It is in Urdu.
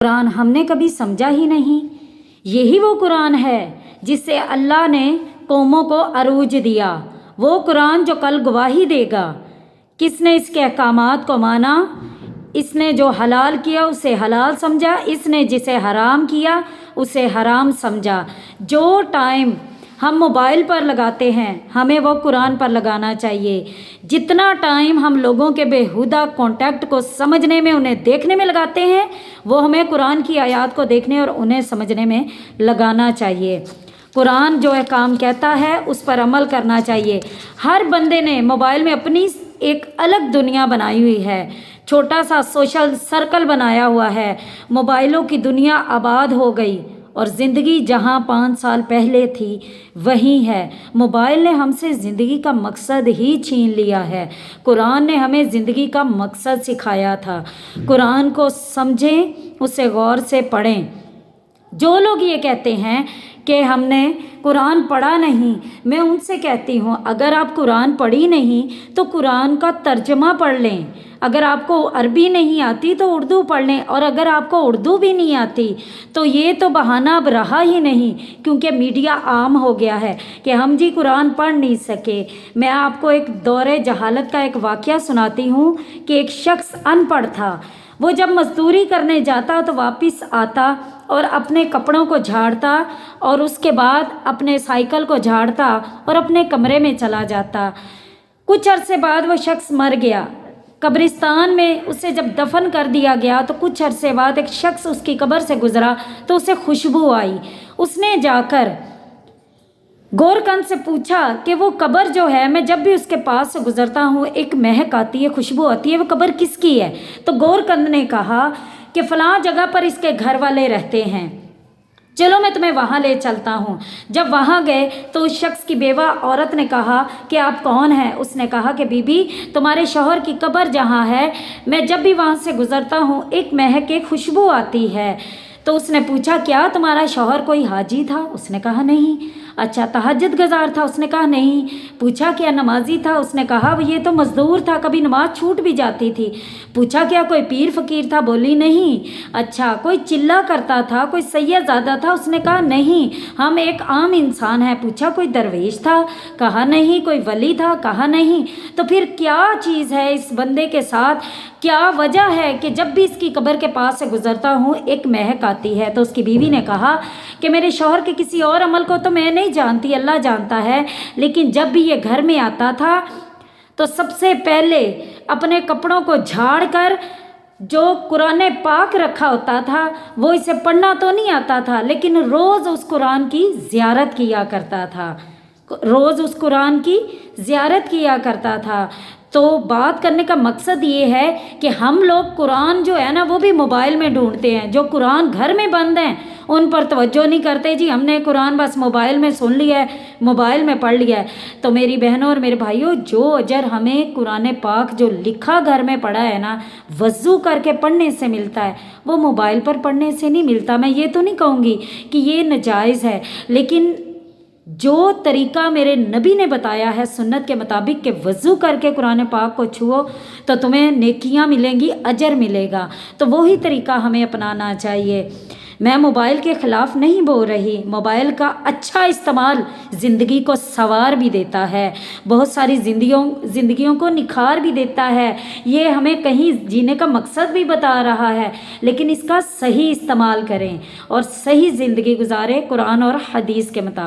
قرآن ہم نے کبھی سمجھا ہی نہیں۔ یہی وہ قرآن ہے جس سے اللہ نے قوموں کو عروج دیا، وہ قرآن جو کل گواہی دے گا۔ کس نے اس کے احکامات کو مانا؟ اس نے جو حلال کیا اسے حلال سمجھا، اس نے جسے حرام کیا اسے حرام سمجھا۔ جو ٹائم ہم موبائل پر لگاتے ہیں ہمیں وہ قرآن پر لگانا چاہیے۔ جتنا ٹائم ہم لوگوں کے بیہودہ کانٹیکٹ کو سمجھنے میں، انہیں دیکھنے میں لگاتے ہیں، وہ ہمیں قرآن کی آیات کو دیکھنے اور انہیں سمجھنے میں لگانا چاہیے۔ قرآن جو احکام کہتا ہے اس پر عمل کرنا چاہیے۔ ہر بندے نے موبائل میں اپنی ایک الگ دنیا بنائی ہوئی ہے، چھوٹا سا سوشل سرکل بنایا ہوا ہے۔ موبائلوں کی دنیا آباد ہو گئی اور زندگی جہاں 5 سال پہلے تھی وہیں ہے۔ موبائل نے ہم سے زندگی کا مقصد ہی چھین لیا ہے۔ قرآن نے ہمیں زندگی کا مقصد سکھایا تھا۔ قرآن کو سمجھیں، اسے غور سے پڑھیں۔ جو لوگ یہ کہتے ہیں کہ ہم نے قرآن پڑھا نہیں، میں ان سے کہتی ہوں اگر آپ قرآن پڑھی نہیں تو قرآن کا ترجمہ پڑھ لیں۔ اگر آپ کو عربی نہیں آتی تو اردو پڑھ لیں، اور اگر آپ کو اردو بھی نہیں آتی تو یہ تو بہانہ اب رہا ہی نہیں، کیونکہ میڈیا عام ہو گیا ہے کہ ہم جی قرآن پڑھ نہیں سکے۔ میں آپ کو ایک دور جہالت کا ایک واقعہ سناتی ہوں کہ ایک شخص ان پڑھ تھا۔ وہ جب مزدوری کرنے جاتا تو واپس آتا اور اپنے کپڑوں کو جھاڑتا اور اس کے بعد اپنے سائیکل کو جھاڑتا اور اپنے کمرے میں چلا جاتا۔ کچھ عرصے بعد وہ شخص مر گیا۔ قبرستان میں اسے جب دفن کر دیا گیا تو کچھ عرصے بعد ایک شخص اس کی قبر سے گزرا تو اسے خوشبو آئی۔ اس نے جا کر گورکند سے پوچھا کہ وہ قبر جو ہے، میں جب بھی اس کے پاس سے گزرتا ہوں ایک مہک آتی ہے، خوشبو آتی ہے، وہ قبر کس کی ہے؟ تو گورکند نے کہا کہ فلاں جگہ پر اس کے گھر والے رہتے ہیں، چلو میں تمہیں وہاں لے چلتا ہوں۔ جب وہاں گئے تو اس شخص کی بیوہ عورت نے کہا کہ آپ کون ہیں؟ اس نے کہا کہ بی بی تمہارے شوہر کی قبر جہاں ہے میں جب بھی وہاں سے گزرتا ہوں ایک مہک، ایک خوشبو آتی ہے۔ تو اس نے پوچھا کیا تمہارا شوہر کوئی حاجی تھا؟ اس نے کہا نہیں۔ اچھا تہجد گزار تھا؟ اس نے کہا نہیں۔ پوچھا کیا نمازی تھا؟ اس نے کہا یہ تو مزدور تھا، کبھی نماز چھوٹ بھی جاتی تھی۔ پوچھا کیا کوئی پیر فقیر تھا؟ بولی نہیں۔ اچھا کوئی چلہ کرتا تھا، کوئی سید زادہ تھا؟ اس نے کہا نہیں، ہم ایک عام انسان ہیں۔ پوچھا کوئی درویش تھا؟ کہا نہیں۔ کوئی ولی تھا؟ کہا نہیں۔ تو پھر کیا چیز ہے اس بندے کے ساتھ، کیا وجہ ہے کہ جب بھی اس کی قبر کے پاس سے گزرتا ہوں ایک مہک آتی ہے؟ تو اس کی بیوی نے کہا کہ میرے شوہر کے کسی اور عمل کو تو میں نہیں جانتی، اللہ جانتا ہے، لیکن جب بھی یہ گھر میں آتا تھا تو سب سے پہلے اپنے کپڑوں کو جھاڑ کر جو قرآن پاک رکھا ہوتا تھا وہ اسے پڑھنا تو نہیں آتا تھا، لیکن روز اس قرآن کی زیارت کیا کرتا تھا، روز اس قرآن کی زیارت کیا کرتا تھا۔ تو بات کرنے کا مقصد یہ ہے کہ ہم لوگ قرآن جو ہے نا وہ بھی موبائل میں ڈھونڈتے ہیں، جو قرآن گھر میں بند ہیں ان پر توجہ نہیں کرتے، جی ہم نے قرآن بس موبائل میں سن لیا ہے، موبائل میں پڑھ لیا ہے۔ تو میری بہنوں اور میرے بھائیوں، جو اجر ہمیں قرآن پاک جو لکھا گھر میں پڑھا ہے نا وضو کر کے پڑھنے سے ملتا ہے، وہ موبائل پر پڑھنے سے نہیں ملتا۔ میں یہ تو نہیں کہوں گی کہ یہ ناجائز ہے، لیکن جو طریقہ میرے نبی نے بتایا ہے سنت کے مطابق کہ وضو کر کے قرآن پاک کو چھو تو تمہیں نیکیاں ملیں گی، اجر ملے گا، تو وہی طریقہ ہمیں اپنانا چاہیے۔ میں موبائل کے خلاف نہیں بول رہی، موبائل کا اچھا استعمال زندگی کو سنوار بھی دیتا ہے، بہت ساری زندگیوں کو نکھار بھی دیتا ہے، یہ ہمیں کہیں جینے کا مقصد بھی بتا رہا ہے، لیکن اس کا صحیح استعمال کریں اور صحیح زندگی گزاریں قرآن اور حدیث کے مطابق۔